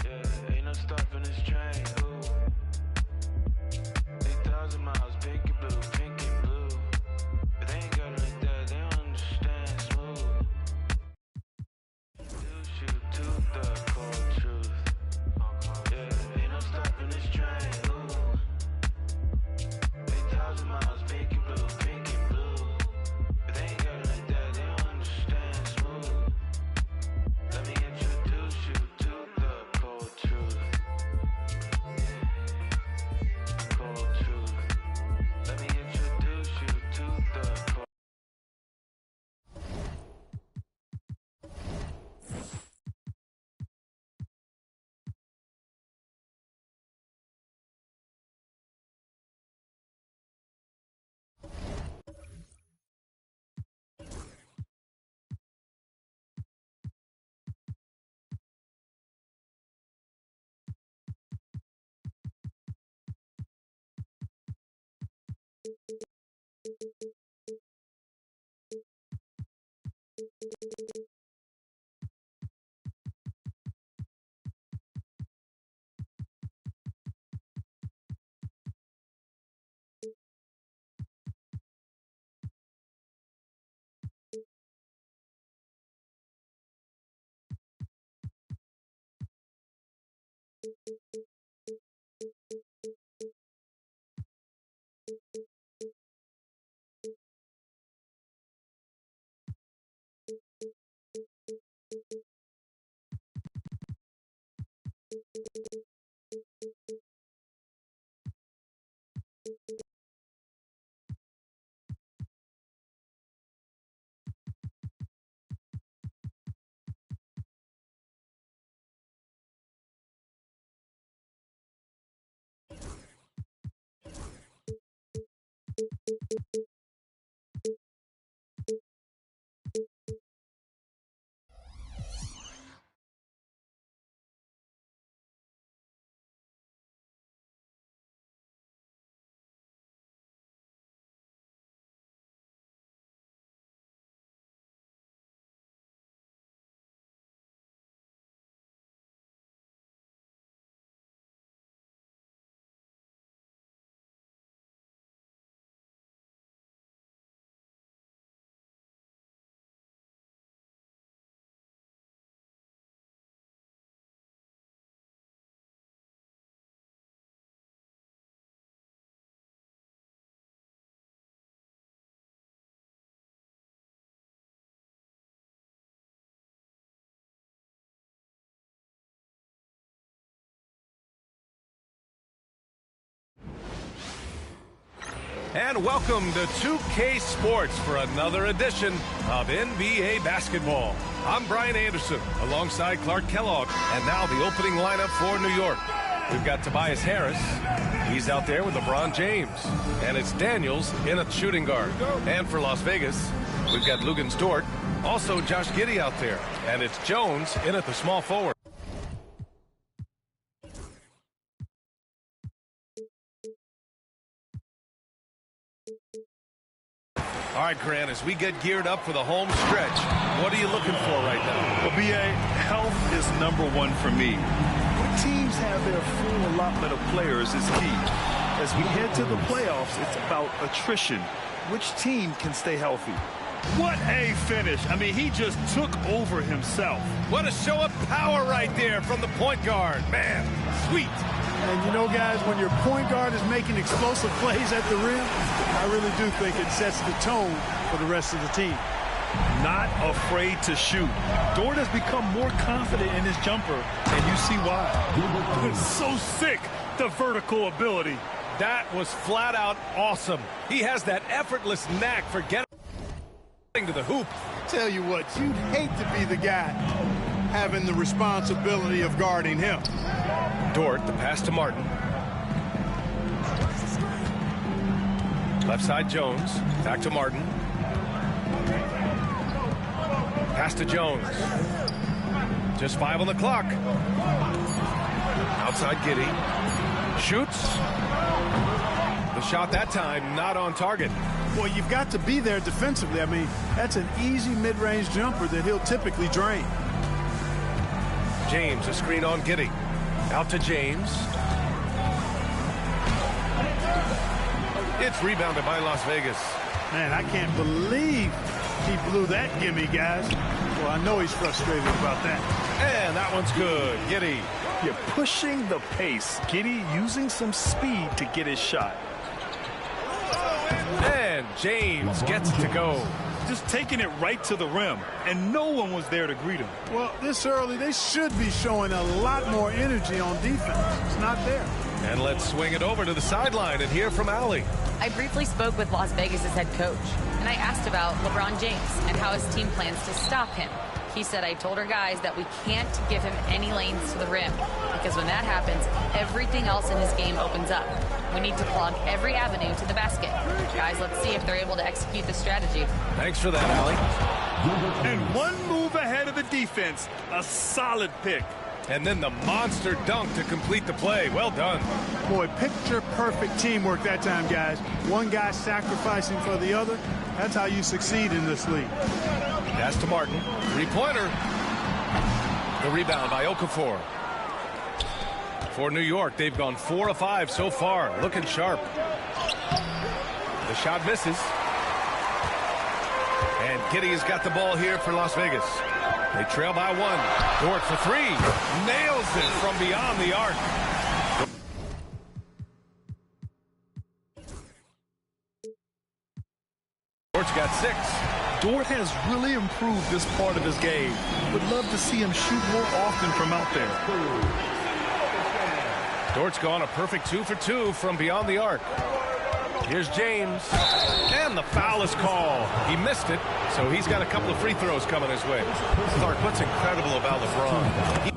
Yeah, ain't no stopping this train, ooh. 8,000 miles, pink and blue. But they ain't got it like that, they don't understand smooth. Do shoot to the cold truth. Yeah, ain't no stopping this train, ooh. 8,000 miles, pink and blue. But they ain't got it like that, they don't understand smooth. Let me introduce you to the cold truth. Cold truth. Let me introduce you to the cold. And welcome to 2K Sports for another edition of NBA basketball. I'm Brian Anderson alongside Clark Kellogg. And now the opening lineup for New York. We've got Tobias Harris. He's out there with LeBron James. And it's Daniels in at shooting guard. And for Las Vegas, we've got Luguentz Dort. Also Josh Giddey out there. And it's Jones in at the small forward. All right, Grant, as we get geared up for the home stretch, what are you looking for right now? Well, B.A., health is #1 for me. When teams have their full allotment of players is key. As we head to the playoffs, it's about attrition. Which team can stay healthy? What a finish. I mean, he just took over himself. What a show of power right there from the point guard. Man, sweet. And you know, guys, when your point guard is making explosive plays at the rim, I really do think it sets the tone for the rest of the team. Not afraid to shoot. Dort has become more confident in his jumper, and you see why. It's so sick, the vertical ability. That was flat out awesome. He has that effortless knack for getting to the hoop. Tell you what, you'd hate to be the guy having the responsibility of guarding him. Dort, the pass to Martin. Left side Jones, back to Martin. Pass to Jones. Just 5 on the clock. Outside Giddey. Shoots. The shot that time not on target. Well, you've got to be there defensively. I mean, that's an easy mid-range jumper that he'll typically drain. James, a screen on Giddey. Out to James. It's rebounded by Las Vegas. Man, I can't believe he blew that gimme, guys. Well, I know he's frustrated about that. And that one's good. Giddey. You're pushing the pace. Giddey using some speed to get his shot. And James gets it to go. Just taking it right to the rim, and no one was there to greet him. Well, this early, they should be showing a lot more energy on defense. It's not there. And let's swing it over to the sideline and hear from Allie. I briefly spoke with Las Vegas' head coach, and I asked about LeBron James and how his team plans to stop him. He said, I told our guys that we can't give him any lanes to the rim, because when that happens, everything else in his game opens up. We need to plug every avenue to the basket. Guys, let's see if they're able to execute this strategy. Thanks for that, Allie. And one move ahead of the defense. A solid pick. And then the monster dunk to complete the play. Well done. Boy, picture-perfect teamwork that time, guys. One guy sacrificing for the other. That's how you succeed in this league. Pass to Martin. Three-pointer. The rebound by Okafor. For New York, they've gone 4 of 5 so far. Looking sharp. The shot misses. And Giddey has got the ball here for Las Vegas. They trail by 1. Dort for 3. Nails it from beyond the arc. Dort's got 6. Dort has really improved this part of his game. Would love to see him shoot more often from out there. Dort's gone a perfect 2 for 2 from beyond the arc. Here's James. And the foul is called. He missed it, so he's got a couple of free throws coming his way. Clark, what's incredible about LeBron?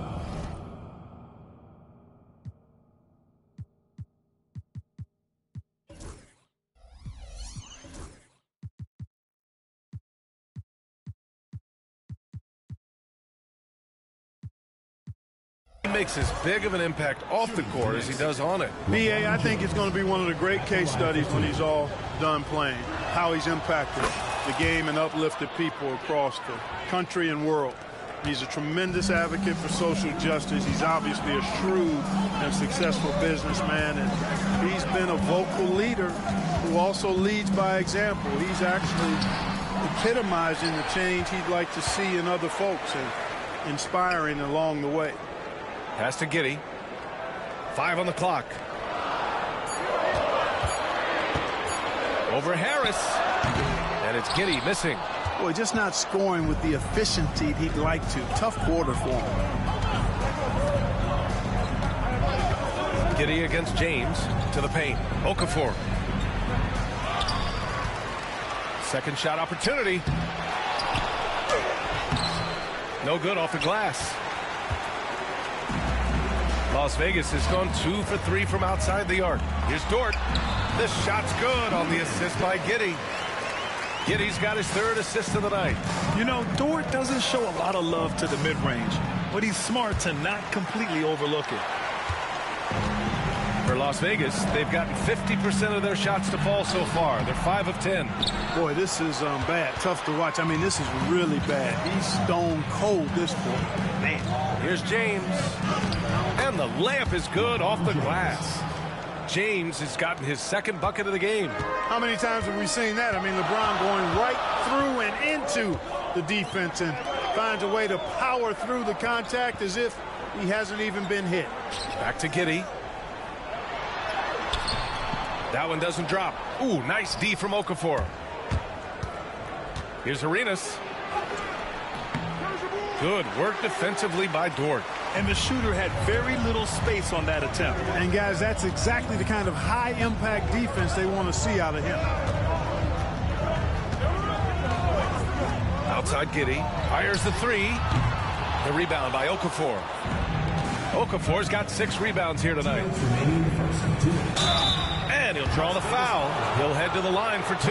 He makes as big of an impact off the court as he does on it. B.A., I think it's going to be one of the great case studies when he's all done playing, how he's impacted the game and uplifted people across the country and world. He's a tremendous advocate for social justice. He's obviously a shrewd and successful businessman, and he's been a vocal leader who also leads by example. He's actually epitomizing the change he'd like to see in other folks and inspiring along the way. Pass to Giddey. 5 on the clock. Over Harris. And it's Giddey missing. Boy, just not scoring with the efficiency he'd like to. Tough quarter for him. Giddey against James to the paint. Okafor. Second shot opportunity. No good off the glass. Las Vegas has gone 2 for 3 from outside the arc. Here's Dort. This shot's good on the assist by Giddey. Giddey's got his 3rd assist of the night. You know, Dort doesn't show a lot of love to the mid-range, but he's smart to not completely overlook it. For Las Vegas, they've gotten 50% of their shots to fall so far. They're 5 of 10. Boy, this is bad. Tough to watch. I mean, this is really bad. He's stone cold, this boy. Man. Here's James. And the layup is good off the glass. James has gotten his 2nd bucket of the game. How many times have we seen that? I mean, LeBron going right through and into the defense and finds a way to power through the contact as if he hasn't even been hit. Back to Giddey. That one doesn't drop. Ooh, nice D from Okafor. Here's Arenas. Good work defensively by Dort. And the shooter had very little space on that attempt. And guys, that's exactly the kind of high-impact defense they want to see out of him. Outside Giddey. Fires the 3. The rebound by Okafor. Okafor's got 6 rebounds here tonight. And he'll draw the foul. He'll head to the line for 2.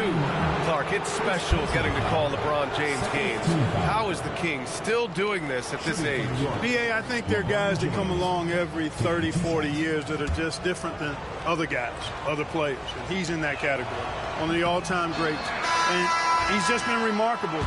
Clark, it's special getting to call LeBron James games. How is the King still doing this at this age? BA, I think there are guys that come along every 30, 40 years that are just different than other guys, other players. And he's in that category. One of the all-time greats. And he's just been remarkable.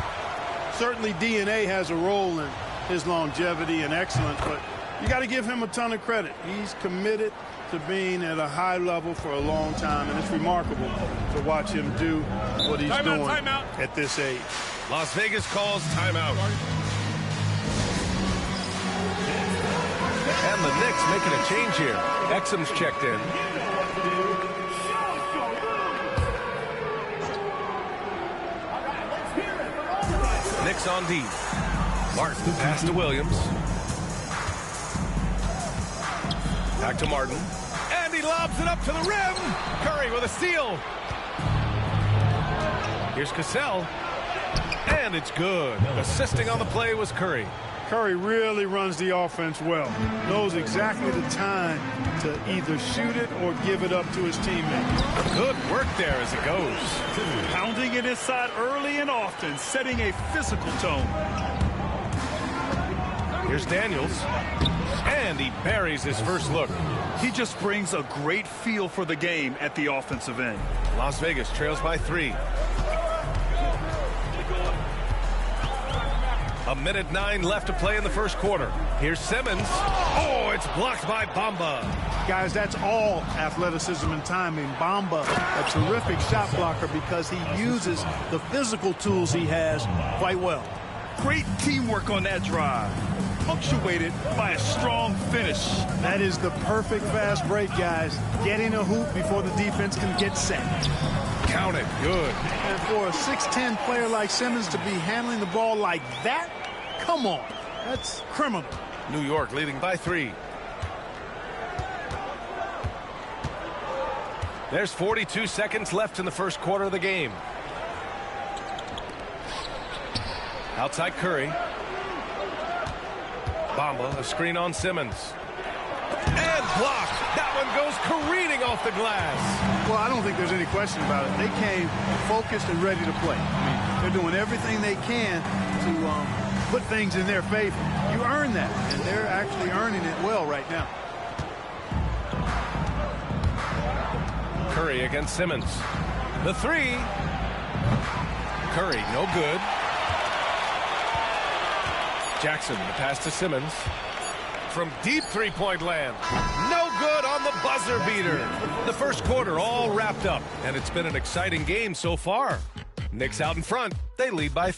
Certainly DNA has a role in his longevity and excellence, but you got to give him a ton of credit. He's committed to being at a high level for a long time, and it's remarkable to watch him do what he's doing at this age. Las Vegas calls timeout. And the Knicks making a change here. Exum's checked in. Knicks on D. Martin pass to Williams. Back to Martin. And he lobs it up to the rim. Curry with a steal. Here's Cassell. And it's good. Assisting on the play was Curry. Curry really runs the offense well. Knows exactly the time to either shoot it or give it up to his teammate. Good work there as it goes. Pounding it inside early and often, setting a physical tone. Here's Daniels. And he buries his first look. He just brings a great feel for the game at the offensive end. Las Vegas trails by 3. 1:09 left to play in the first quarter. Here's Simmons. Oh, it's blocked by Bamba. Guys, that's all athleticism and timing. Bamba, a terrific shot blocker because he uses the physical tools he has quite well. Great teamwork on that drive, punctuated by a strong finish. That is the perfect fast break, guys. Getting a hoop before the defense can get set. Count it. Good. And for a 6'10 player like Simmons to be handling the ball like that, come on. That's criminal. New York leading by 3. There's 42 seconds left in the first quarter of the game. Outside Curry. Bamba, a screen on Simmons. And blocked. That one goes careening off the glass. Well, I don't think there's any question about it. They came focused and ready to play. I mean, they're doing everything they can to put things in their favor. You earn that, and they're actually earning it well right now. Curry against Simmons. The 3. Curry, no good. Jackson, the pass to Simmons. From deep three-point land. No good on the buzzer beater. The first quarter all wrapped up, and it's been an exciting game so far. Knicks out in front. They lead by...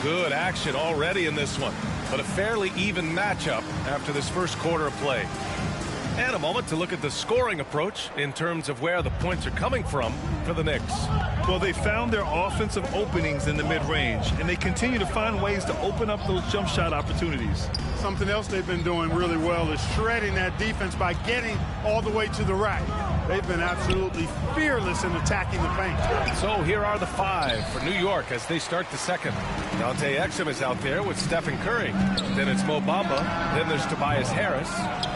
Good action already in this one, but a fairly even matchup after this first quarter of play. And a moment to look at the scoring approach in terms of where the points are coming from for the Knicks. Well, they found their offensive openings in the mid-range, and they continue to find ways to open up those jump shot opportunities. Something else they've been doing really well is shredding that defense by getting all the way to the rack. They've been absolutely fearless in attacking the paint. So here are the 5 for New York as they start the second. Dante Exum is out there with Stephen Curry. Then it's Mo Bamba. Then there's Tobias Harris.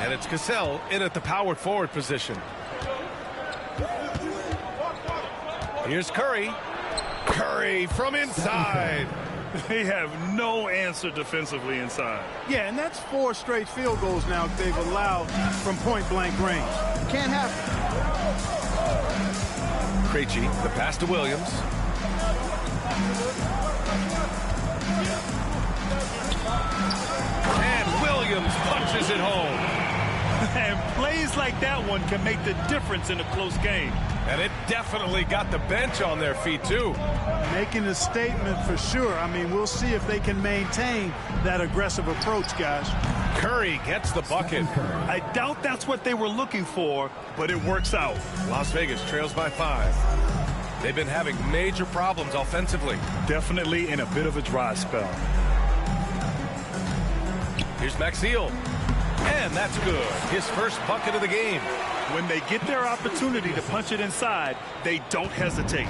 And it's Cassell in at the power forward position. Here's Curry. Curry from inside. They have no answer defensively inside. Yeah, and that's 4 straight field goals now they've allowed from point-blank range. Can't happen. Krejci, the pass to Williams. And Williams punches it home. And plays like that one can make the difference in a close game. And it definitely got the bench on their feet, too. Making a statement for sure. I mean, we'll see if they can maintain that aggressive approach, guys. Curry gets the bucket. I doubt that's what they were looking for, but it works out. Las Vegas trails by 5. They've been having major problems offensively. Definitely in a bit of a dry spell. Here's Maxiel. And that's good. His first bucket of the game. When they get their opportunity to punch it inside, they don't hesitate.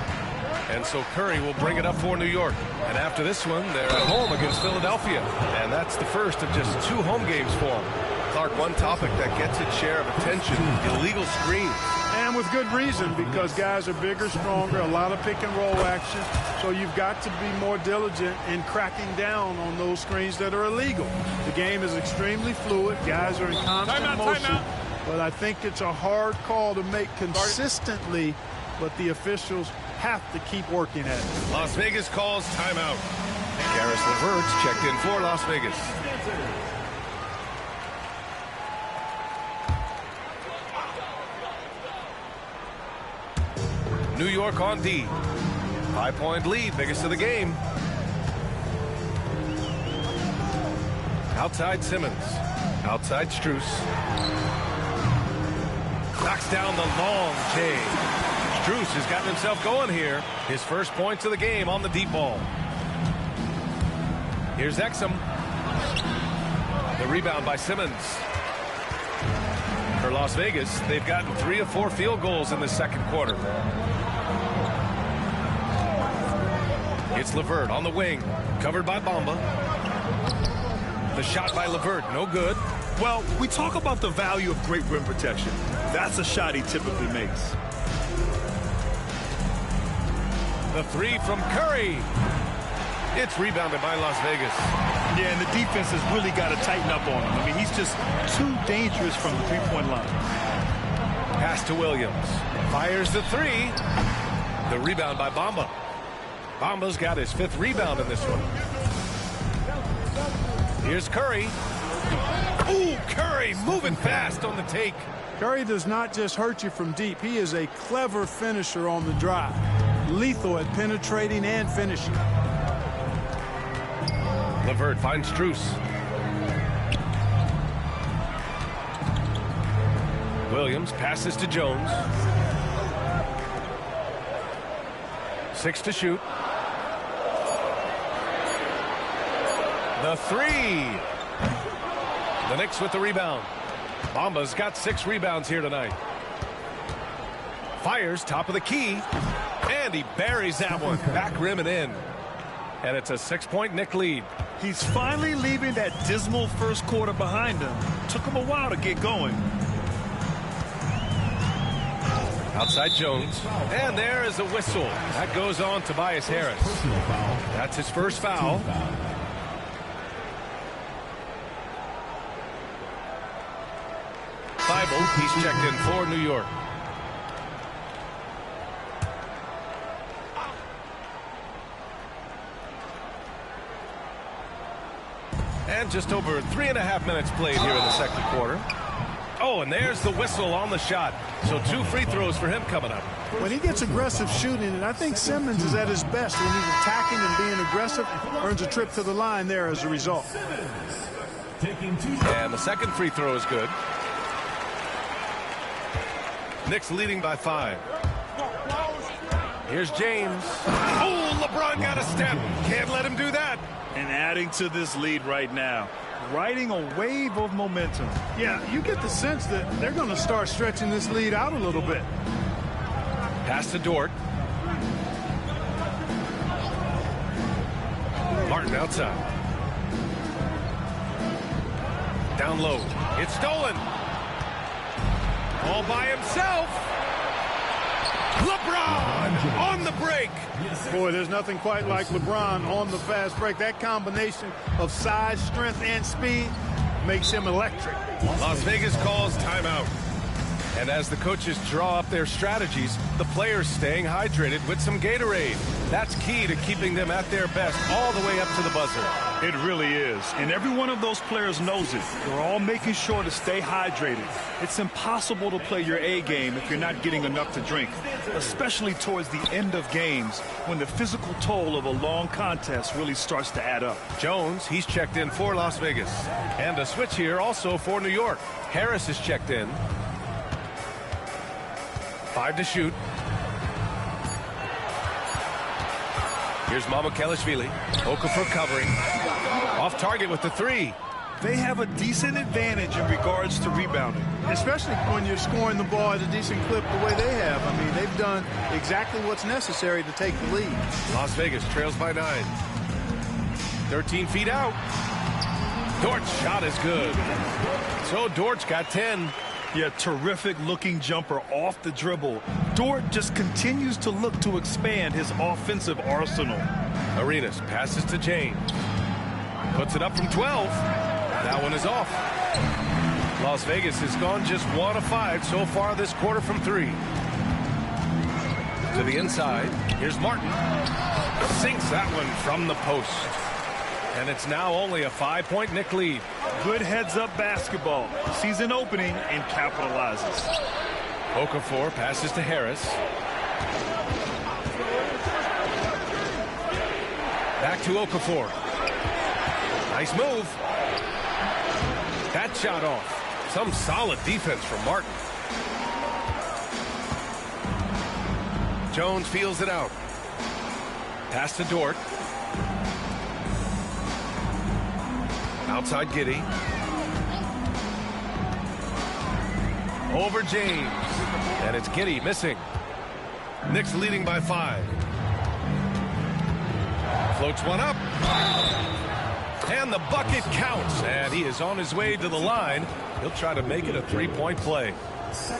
And so Curry will bring it up for New York. And after this one, they're at home against Philadelphia. And that's the first of just 2 home games for them. Clark, one topic that gets its share of attention, illegal screens. And with good reason, because guys are bigger, stronger, a lot of pick and roll action. So you've got to be more diligent in cracking down on those screens that are illegal. The game is extremely fluid. Guys are in constant motion. But I think it's a hard call to make consistently, but the officials have to keep working at it. Las Vegas calls timeout. Karis LeVert's checked in for Las Vegas. New York on D. 5-point lead, biggest of the game. Outside Simmons. Outside Strus. Knocks down the long J. Strus has gotten himself going here. His first points of the game on the deep ball. Here's Exum. The rebound by Simmons. For Las Vegas, they've gotten 3 of 4 field goals in the second quarter. It's LeVert on the wing, covered by Bamba. The shot by LeVert, no good. Well, we talk about the value of great rim protection. That's a shot he typically makes. The 3 from Curry. It's rebounded by Las Vegas. Yeah, and the defense has really got to tighten up on him. I mean, he's just too dangerous from the three-point line. Pass to Williams. Fires the 3. The rebound by Bamba. Bamba's got his 5th rebound in this one. Here's Curry. Ooh, Curry moving fast on the take. Curry does not just hurt you from deep. He is a clever finisher on the drive. Lethal at penetrating and finishing. LeVert finds Strus. Williams passes to Jones. 6 to shoot. The 3. The Knicks with the rebound. Bamba's got 6 rebounds here tonight. Fires top of the key. And he buries that one. Back rim and in. And it's a 6-point Knick lead. He's finally leaving that dismal first quarter behind him. Took him a while to get going. Outside Jones. And there is a whistle. That goes on Tobias Harris. That's his first foul. Thibault, he's checked in for New York. And just over 3.5 minutes played here in the second quarter. Oh, and there's the whistle on the shot. So 2 free throws for him coming up. When he gets aggressive shooting, and I think Simmons is at his best when he's attacking and being aggressive, earns a trip to the line there as a result. And the second free throw is good. Knicks leading by 5. Here's James. Oh, LeBron got a step. Can't let him do that. And adding to this lead right now, riding a wave of momentum. Yeah, you get the sense that they're going to start stretching this lead out a little bit. Pass to Dort. Martin outside. Down low. It's stolen. All by himself. LeBron on the break. Boy, there's nothing quite like LeBron on the fast break. That combination of size, strength, and speed makes him electric. Las Vegas calls timeout. And as the coaches draw up their strategies, the players staying hydrated with some Gatorade. That's key to keeping them at their best all the way up to the buzzer. It really is. And every one of those players knows it. They're all making sure to stay hydrated. It's impossible to play your A game if you're not getting enough to drink, especially towards the end of games when the physical toll of a long contest really starts to add up. Jones, he's checked in for Las Vegas. And a switch here also for New York. Harris is checked in. 5 to shoot. Here's Mamukelashvili. Okafor covering. Off target with the 3. They have a decent advantage in regards to rebounding. Especially when you're scoring the ball at a decent clip the way they have. I mean, they've done exactly what's necessary to take the lead. Las Vegas trails by 9. 13 feet out. Dort's shot is good. So Dort's got 10. Yeah, terrific looking jumper off the dribble. Dort just continues to look to expand his offensive arsenal. Arenas passes to James. Puts it up from 12. That one is off. Las Vegas has gone just 1 of 5 so far this quarter from 3. To the inside. Here's Martin. Sinks that one from the post. And it's now only a 5-point Knick lead. Good heads-up basketball. Sees an opening and capitalizes. Okafor passes to Harris. Back to Okafor. Nice move. That shot off. Some solid defense from Martin. Jones feels it out. Pass to Dort. Outside Giddey. Over James. And it's Giddey missing. Knicks leading by 5. Floats one up. And the bucket counts. And he is on his way to the line. He'll try to make it a 3-point play.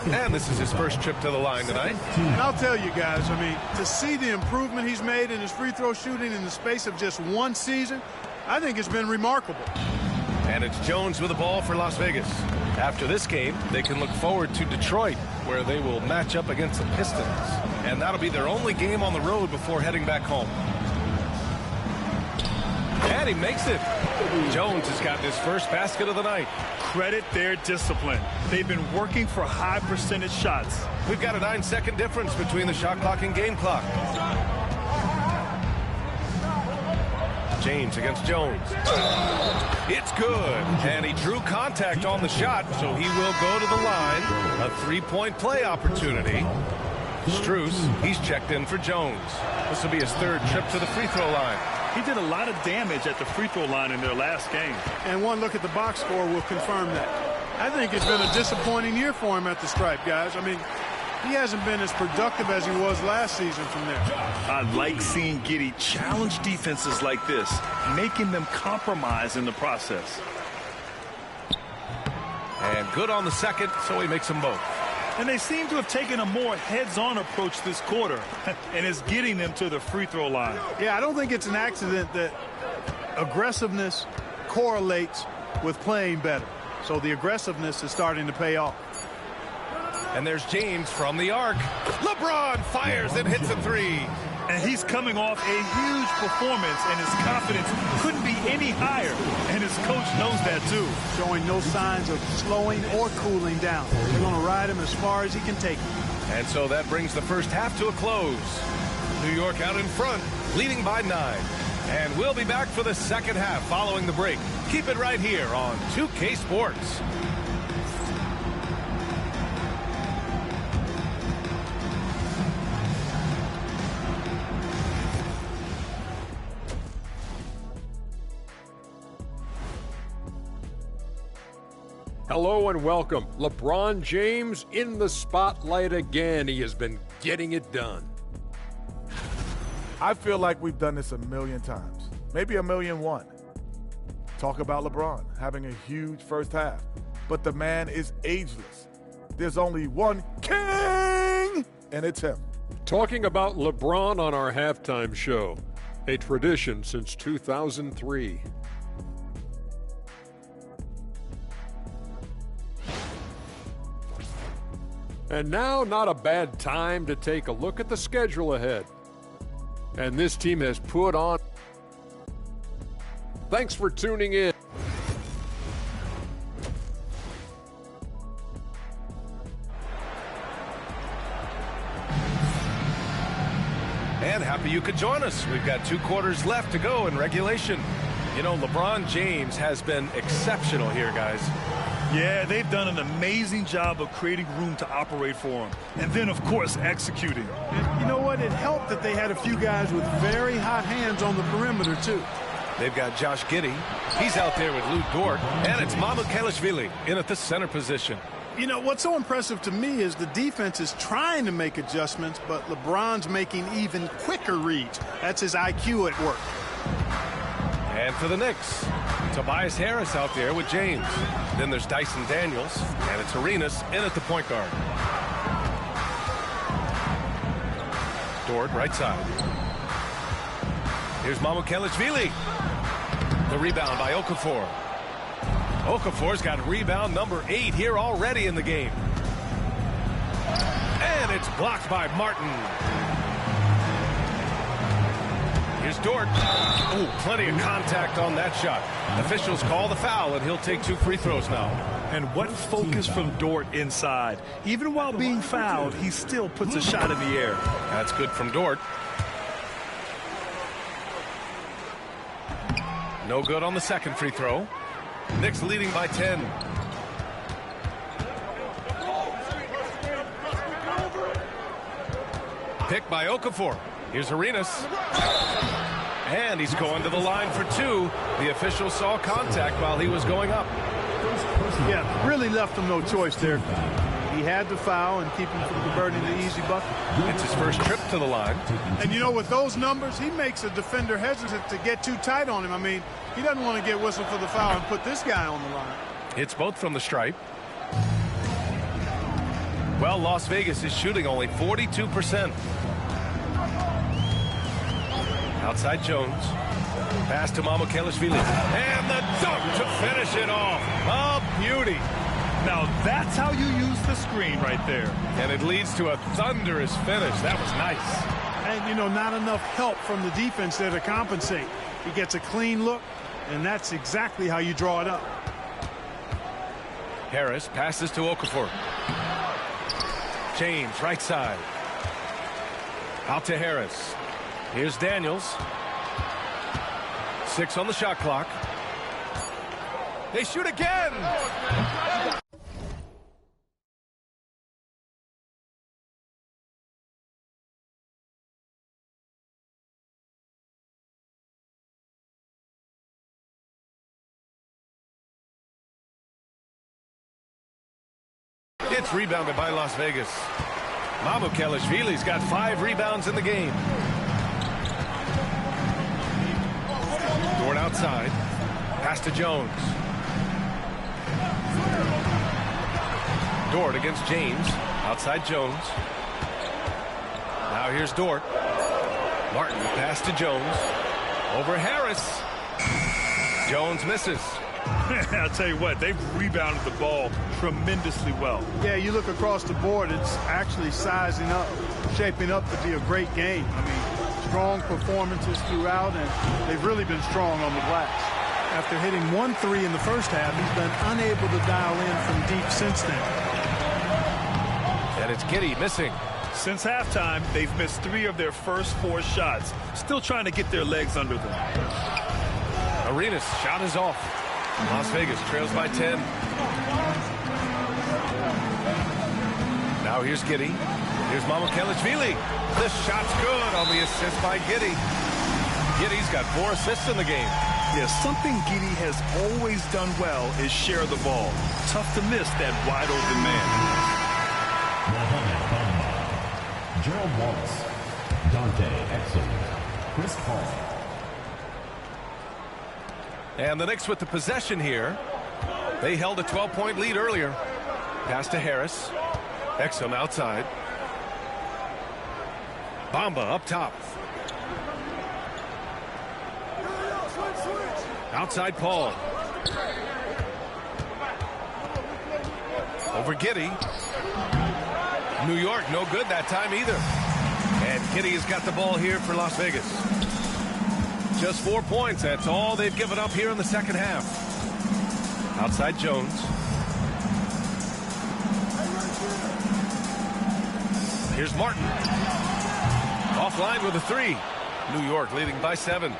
And this is his first trip to the line tonight. And I'll tell you guys, I mean, to see the improvement he's made in his free throw shooting in the space of just 1 season, I think it's been remarkable. And it's Jones with the ball for Las Vegas. After this game, they can look forward to Detroit, where they will match up against the Pistons. And that'll be their only game on the road before heading back home. And he makes it. Jones has got his first basket of the night. Credit their discipline. They've been working for high percentage shots. We've got a 9-second difference between the shot clock and game clock. James against Jones. It's good. And he drew contact on the shot, so he will go to the line. A 3-point play opportunity. Strus, he's checked in for Jones. This will be his 3rd trip to the free throw line. He did a lot of damage at the free throw line in their last game. And one look at the box score will confirm that. I think it's been a disappointing year for him at the stripe, guys. I mean, he hasn't been as productive as he was last season from there. I like seeing Giddey challenge defenses like this, making them compromise in the process. And good on the second, so he makes them both. And they seem to have taken a more heads-on approach this quarter, and it's getting them to the free throw line. Yeah, I don't think it's an accident that aggressiveness correlates with playing better. So the aggressiveness is starting to pay off. And there's James from the arc. LeBron fires and hits a 3. And he's coming off a huge performance, and his confidence couldn't be any higher. And his coach knows that, too. Showing no signs of slowing or cooling down. They're going to ride him as far as he can take him. And so that brings the first half to a close. New York out in front, leading by 9. And we'll be back for the second half following the break. Keep it right here on 2K Sports. Hello and welcome. LeBron James in the spotlight again. He has been getting it done. I feel like we've done this a million times, maybe 1,000,001. Talk about LeBron having a huge first half, but the man is ageless. There's only one king, and it's him. Talking about LeBron on our halftime show, a tradition since 2003. And now, not a bad time to take a look at the schedule ahead. And this team has put on. Thanks for tuning in. And happy you could join us. We've got 2 quarters left to go in regulation. You know, LeBron James has been exceptional here, guys. Yeah, they've done an amazing job of creating room to operate for him. And then, of course, executing. And you know what? It helped that they had a few guys with very hot hands on the perimeter, too. They've got Josh Giddey. He's out there with Lou Dort. And it's Mamukelashvili in at the center position. You know, what's so impressive to me is the defense is trying to make adjustments, but LeBron's making even quicker reads. That's his IQ at work. And for the Knicks, Tobias Harris out there with James. Then there's Dyson Daniels, and it's Arenas in at the point guard. Dort, right side. Here's Mamukelashvili. The rebound by Okafor. Okafor's got rebound number 8 here already in the game. And it's blocked by Martin. Here's Dort. Oh, plenty of contact on that shot. Officials call the foul, and he'll take 2 free throws now. And what focus from Dort inside. Even while being fouled, he still puts a shot in the air. That's good from Dort. No good on the second free throw. Knicks leading by 10. Pick by Okafor. Here's Arenas. And he's going to the line for 2. The official saw contact while he was going up. Yeah, really left him no choice there. He had to foul and keep him from converting the easy bucket. It's his first trip to the line. And you know, with those numbers, he makes a defender hesitant to get too tight on him. I mean, he doesn't want to get whistled for the foul and put this guy on the line. It's both from the stripe. Well, Las Vegas is shooting only 42%. Outside Jones. Pass to Mamukelashvili. And the dunk to finish it off. A beauty. Now, that's how you use the screen right there. And it leads to a thunderous finish. That was nice. And, you know, not enough help from the defense there to compensate. He gets a clean look, and that's exactly how you draw it up. Harris passes to Okafor. James, right side. Out to Harris. Here's Daniels. 6 on the shot clock. They shoot again. It's rebounded by Las Vegas. Mamukelashvili's got 5 rebounds in the game. Dort outside. Pass to Jones. Dort against James. Outside Jones. Now here's Dort. Martin pass to Jones. Over Harris. Jones misses. I'll tell you what, they've rebounded the ball tremendously well. Yeah, you look across the board, it's actually sizing up, shaping up to be a great game. I mean, strong performances throughout, and they've really been strong on the glass. After hitting 1 3 in the first half, he's been unable to dial in from deep since then. And it's Giddey missing. Since halftime, they've missed 3 of their first 4 shots. Still trying to get their legs under them. Arenas shot is off. Las Vegas trails by 10. Now here's Giddey. Here's Mamukelashvili. The shot's good on the assist by Giddey. Giddey's got 4 assists in the game. Yeah, something Giddey has always done well is share the ball. Tough to miss that wide open man. Gerald Wallace, Dante Exum, Chris Paul. And the Knicks with the possession here. They held a 12-point lead earlier. Pass to Harris. Exum outside. Bamba up top. Outside Paul. Over Giddey. New York no good that time either. And Giddey has got the ball here for Las Vegas. Just 4 points. That's all they've given up here in the second half. Outside Jones. Here's Martin. Offline with a 3. New York leading by 7.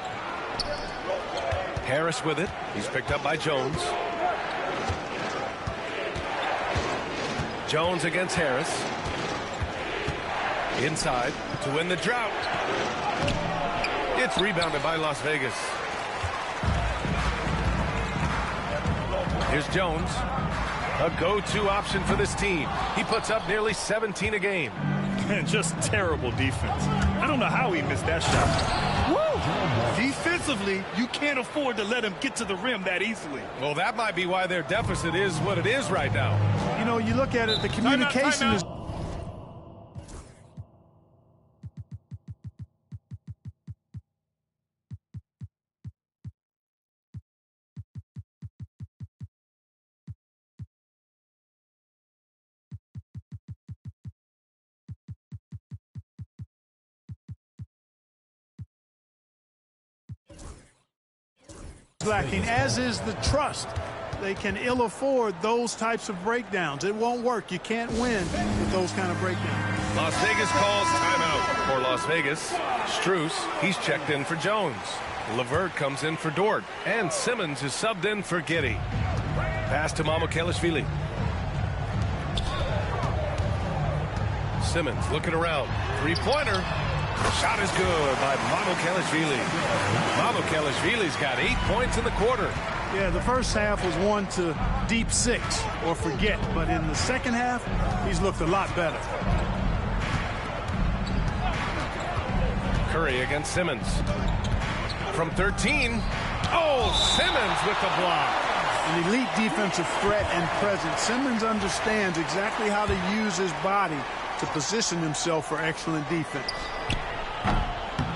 Harris with it. He's picked up by Jones. Jones against Harris. Inside to win the drought. It's rebounded by Las Vegas. Here's Jones. A go-to option for this team. He puts up nearly 17 a game. And just terrible defense. I don't know how he missed that shot. Woo! Defensively, you can't afford to let him get to the rim that easily. Well, that might be why their deficit is what it is right now. You know, you look at it, the communication is... lacking, as is the trust. They can ill afford those types of breakdowns. It won't work. You can't win with those kind of breakdowns. Las Vegas calls timeout for Las Vegas. Strus, he's checked in for Jones. LeVert comes in for Dort. And Simmons is subbed in for Giddey. Pass to Mamukelashvili. Simmons looking around. Three-pointer. Shot is good by Mamukelashvili. Mamukelashvili's got 8 points in the quarter. Yeah, the first half was one to deep 6 or forget. But in the second half, he's looked a lot better. Curry against Simmons. From 13. Oh, Simmons with the block. An elite defensive threat and presence. Simmons understands exactly how to use his body to position himself for excellent defense.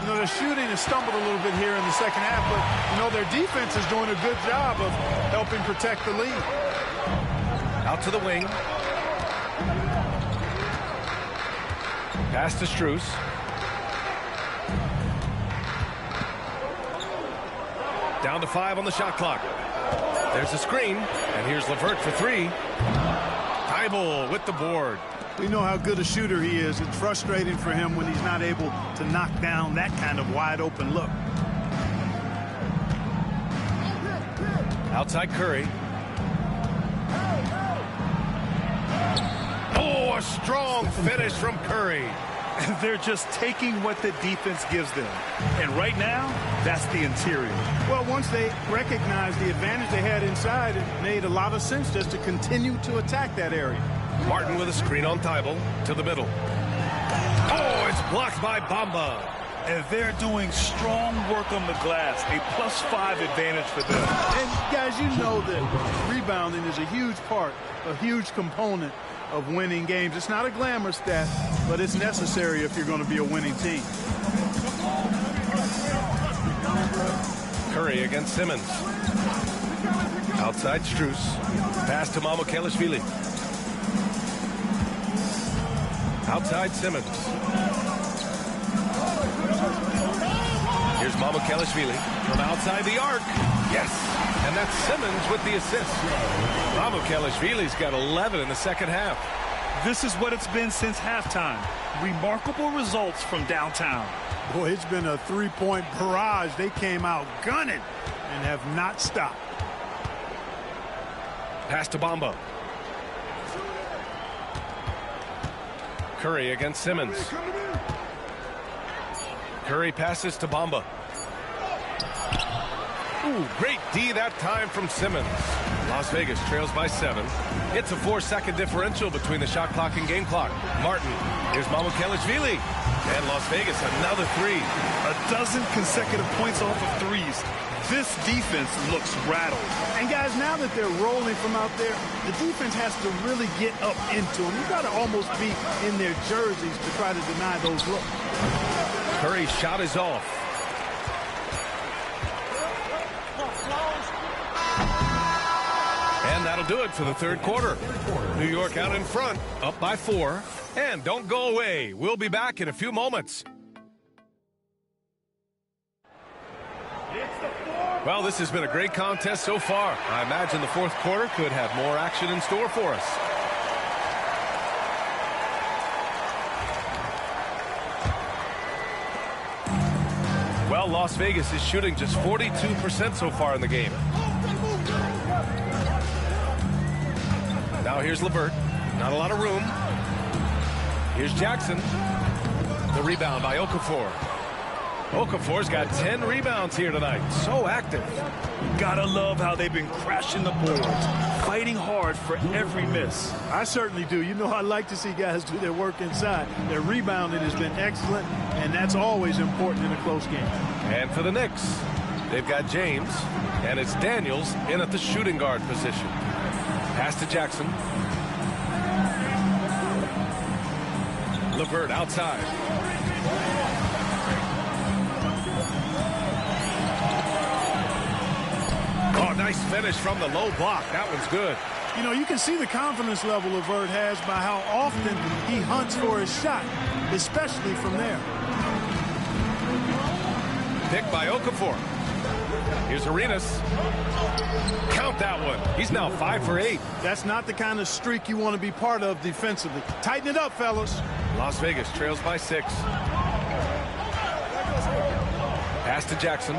You know, their shooting has stumbled a little bit here in the second half, but, you know, their defense is doing a good job of helping protect the lead. Out to the wing. Pass to Strus. Down to 5 on the shot clock. There's a screen, and here's LeVert for 3. Thybulle with the board. We know how good a shooter he is. It's frustrating for him when he's not able to knock down that kind of wide-open look. Outside Curry. Oh, a strong finish from Curry. They're just taking what the defense gives them. And right now, that's the interior. Well, once they recognized the advantage they had inside, it made a lot of sense just to continue to attack that area. Martin with a screen on Thybulle to the middle. Oh, it's blocked by Bamba. And they're doing strong work on the glass. A +5 advantage for them. And, guys, you know that rebounding is a huge part, a huge component of winning games. It's not a glamour stat, but it's necessary if you're going to be a winning team. Curry against Simmons. Outside Strus. Pass to Mamukelashvili. Outside Simmons. Here's Mamukelashvili from outside the arc. Yes, and that's Simmons with the assist. Mamukelashvili's got 11 in the second half. This is what it's been since halftime. Remarkable results from downtown. Boy, it's been a three-point barrage. They came out gunning and have not stopped. Pass to Bamba. Curry against Simmons. Curry passes to Bamba. Ooh, great D that time from Simmons. Las Vegas trails by 7. It's a 4-second differential between the shot clock and game clock. Martin, here's Mamukelashvili. And Las Vegas, another 3. A dozen consecutive points off of threes. This defense looks rattled. And guys, now that they're rolling from out there, the defense has to really get up into them. You've got to almost be in their jerseys to try to deny those looks. Curry's shot is off. And that'll do it for the third quarter. New York out in front, up by 4. And don't go away. We'll be back in a few moments. Well, this has been a great contest so far. I imagine the fourth quarter could have more action in store for us. Well, Las Vegas is shooting just 42% so far in the game. Now here's LeVert. Not a lot of room. Here's Jackson. The rebound by Okafor. Okafor's got 10 rebounds here tonight. So active. Gotta love how they've been crashing the boards, fighting hard for every miss. I certainly do. You know, I like to see guys do their work inside. Their rebounding has been excellent, and that's always important in a close game. And for the Knicks, they've got James, and it's Daniels in at the shooting guard position. Pass to Jackson. LeVert outside. Oh, nice finish from the low block. That one's good. You know, you can see the confidence level LeVert has by how often he hunts for his shot, especially from there. Pick by Okafor. Here's Arenas. Count that one. He's now 5 for 8. That's not the kind of streak you want to be part of defensively. Tighten it up, fellas. Las Vegas trails by 6. Pass to Jackson.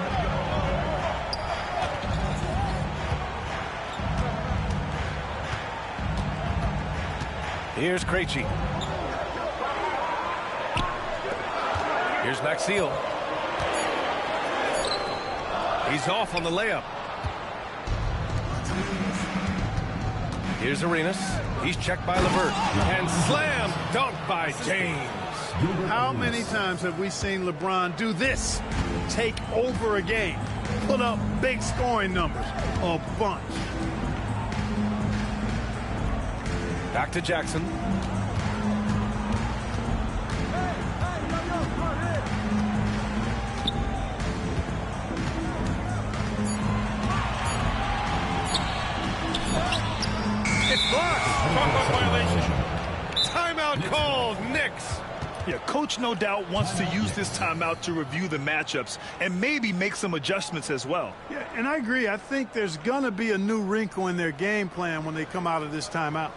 Here's Krejci. Here's Maxiel. He's off on the layup. Here's Arenas. He's checked by LeVert. And slam dunk by James. How many times have we seen LeBron do this? Take over a game. Put up big scoring numbers. A bunch. Back to Jackson. It's blocked. Violation. Timeout called, Knicks. Yeah, coach no doubt wants to use this timeout to review the matchups and maybe make some adjustments as well. Yeah, and I agree. I think there's going to be a new wrinkle in their game plan when they come out of this timeout.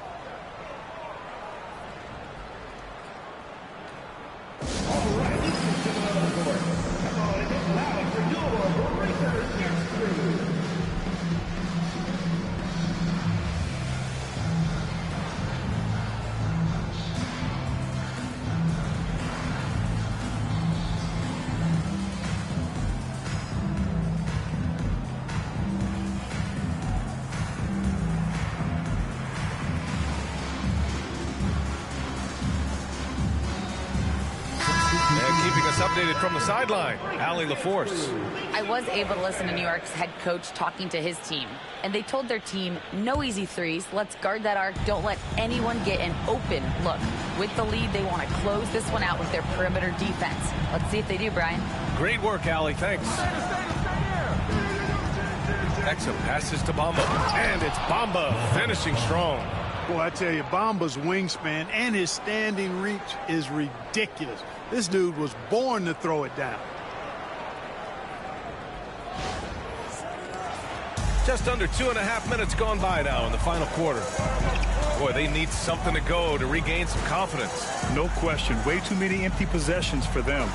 Updated from the sideline, Allie LaForce. I was able to listen to New York's head coach talking to his team, and they told their team, no easy threes, let's guard that arc, don't let anyone get an open look. With the lead, they want to close this one out with their perimeter defense. Let's see if they do, Brian. Great work, Allie, thanks. Exum passes to Bamba, and it's Bamba finishing strong. Boy, I tell you, Bamba's wingspan and his standing reach is ridiculous. This dude was born to throw it down. Just under 2.5 minutes gone by now in the final quarter. Boy, they need something to go to regain some confidence. No question. Way too many empty possessions for them.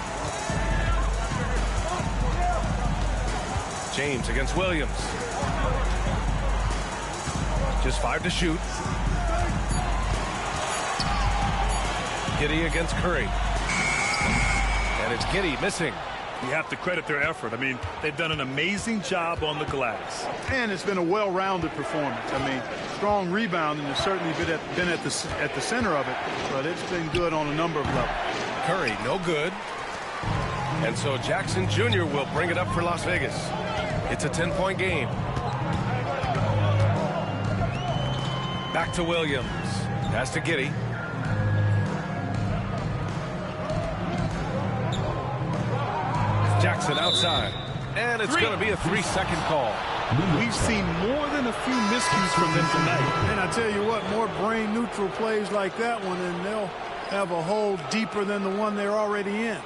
James against Williams. Just 5 to shoot. Giddey against Curry. And it's Giddey missing. You have to credit their effort. I mean, they've done an amazing job on the glass. And it's been a well-rounded performance. I mean, strong rebounding has certainly been at the center of it, but it's been good on a number of levels. Curry, no good. And so Jackson Jr. will bring it up for Las Vegas. It's a 10-point game. Back to Williams. Pass to Giddey. Jackson outside. And it's going to be a 3-second call. We've seen more than a few miscues from them tonight. And I tell you what, more brain-neutral plays like that one, and they'll have a hole deeper than the one they're already in.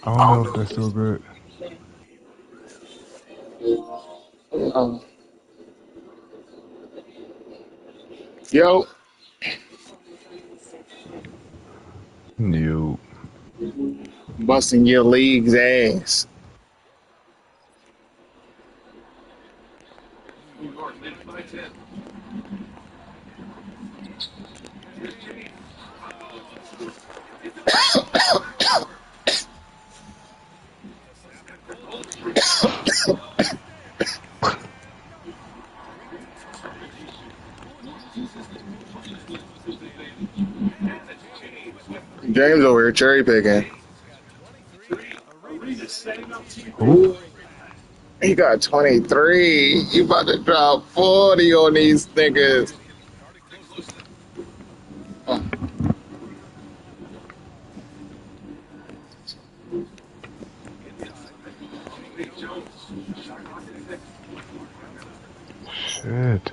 I don't know if that's still good. Yo. You. Busting your league's ass. James over here cherry picking. Who? He got 23. You about to drop 40 on these niggas. Shit.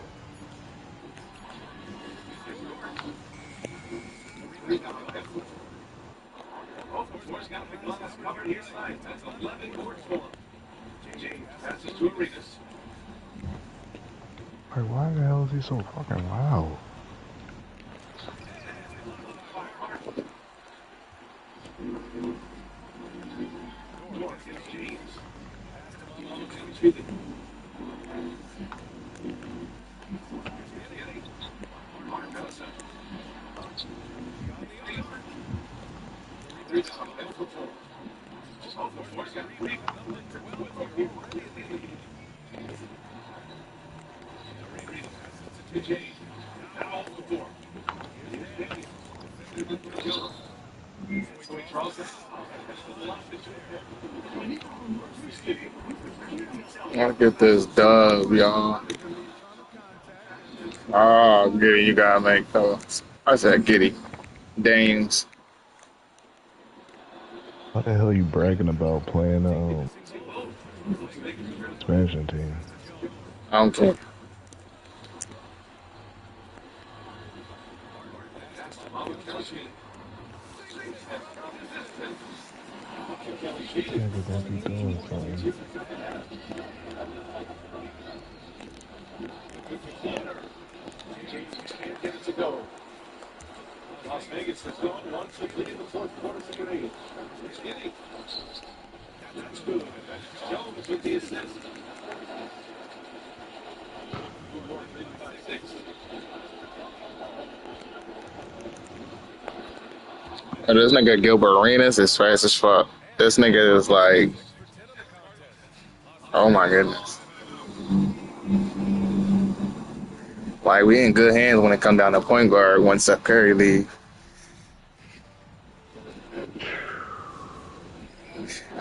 Like, why the hell is he so fucking loud? Gotta get this dub, y'all. Oh, Giddy, you gotta make those. I said Giddy. Dames. What the hell are you bragging about playing expansion team? I don't care. Nigga don't be doing something. Las Vegas has gone one quickly in the fourth quarter for your age. That's good. Jones with the assist. Oh, this nigga Gilbert Arenas is fast as fuck. This nigga is like, oh my goodness. Like, we in good hands when it come down to point guard when Steph Curry leave.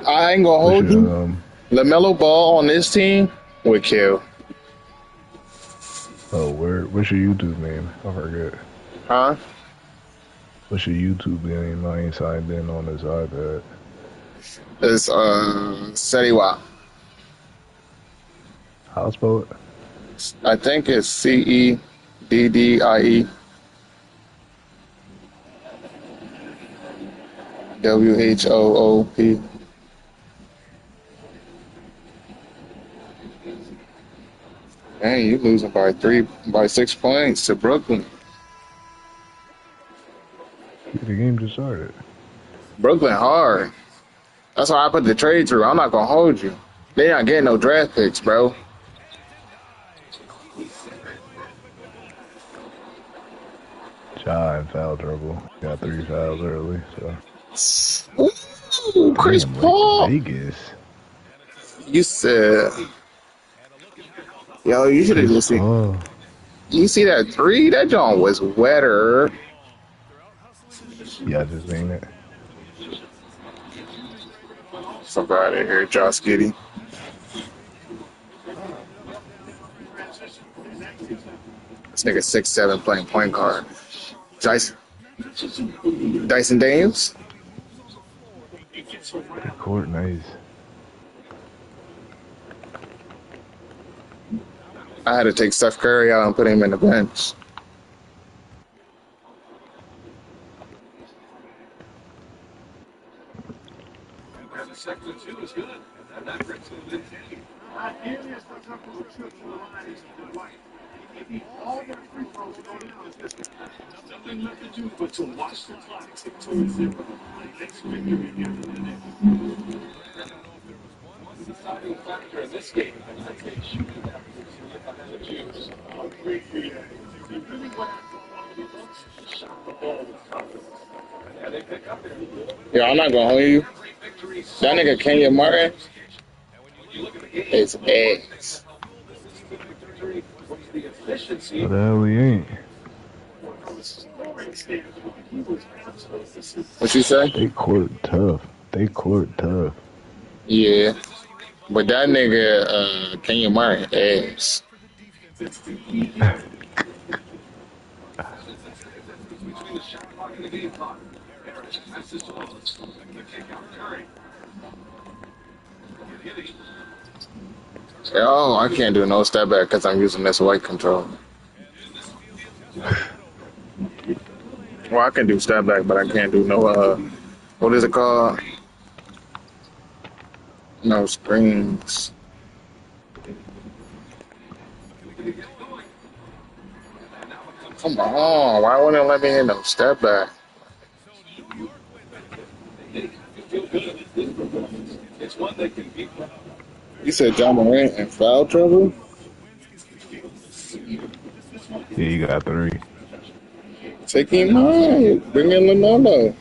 I ain't gonna hold you. LaMelo Ball on this team would kill. Oh, what's your YouTube name? I forget. Huh? What's your YouTube name? I ain't signed in on this iPad. It's Sediwa. How to spell it? I think it's CEDDIE. WHOOP. Dang, you losing by 6 points to Brooklyn. The game just started. Brooklyn hard. That's why I put the trade through. I'm not gonna hold you. They not getting no draft picks, bro. Ja in foul trouble. Got 3 fouls early, so. Ooh, Chris Damn, Paul. Vegas. You said, yo, you should have Chris just seen. Paul. You see that three? That John was wetter. Yeah, I just seen it. Somebody here, Josh Giddey. This nigga 6'7" playing point guard. Dyson Daniels. The court nice. I had to take Steph Curry out and put him in the bench. Yo, I'm not gonna hold you. That nigga Kenya Martin is ass. What the hell he ain't? What you say? They court tough. They court tough. Yeah. But that nigga Kenya Martin ass. Oh, I can't do no step back because I'm using this white control. Well, I can do step back, but I can't do no, what is it called? No screens. Come on, why wouldn't it let me in no step back? You said John Morant in foul trouble? Yeah, you got 3. Take him out. Bring in LaMelo.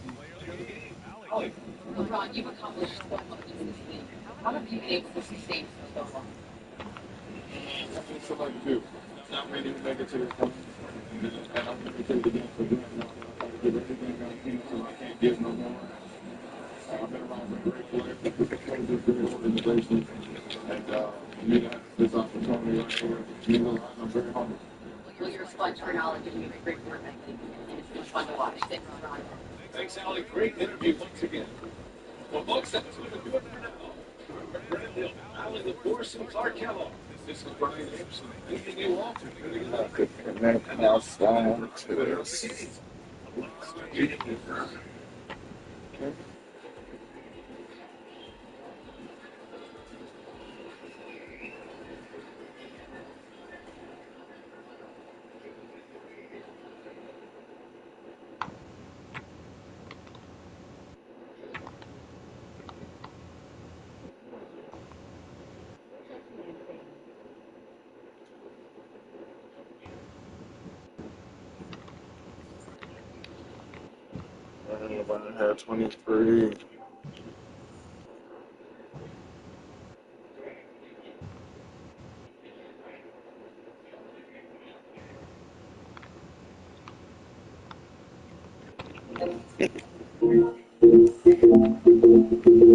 LeBron, you've accomplished so much in this game. How have you been able to sustain for so long? Well, you're a sponge for knowledge and you have a great work ethic, and it's been fun to watch. Thanks, LeBron. Thanks, Allie. Great interview once again. Well, folks, that's what we're doing now. RNL, Allie LaForce, and Clark Kellogg. This is Brian Anderson. Anything you want? Connect my phone to this. I had 23.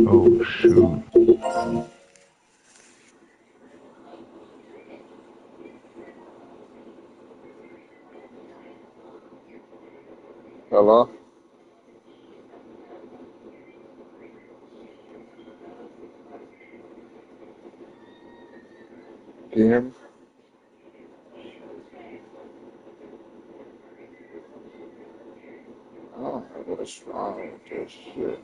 Oh, shoot. Hello? Can you hear me? I don't know what's wrong with this shit.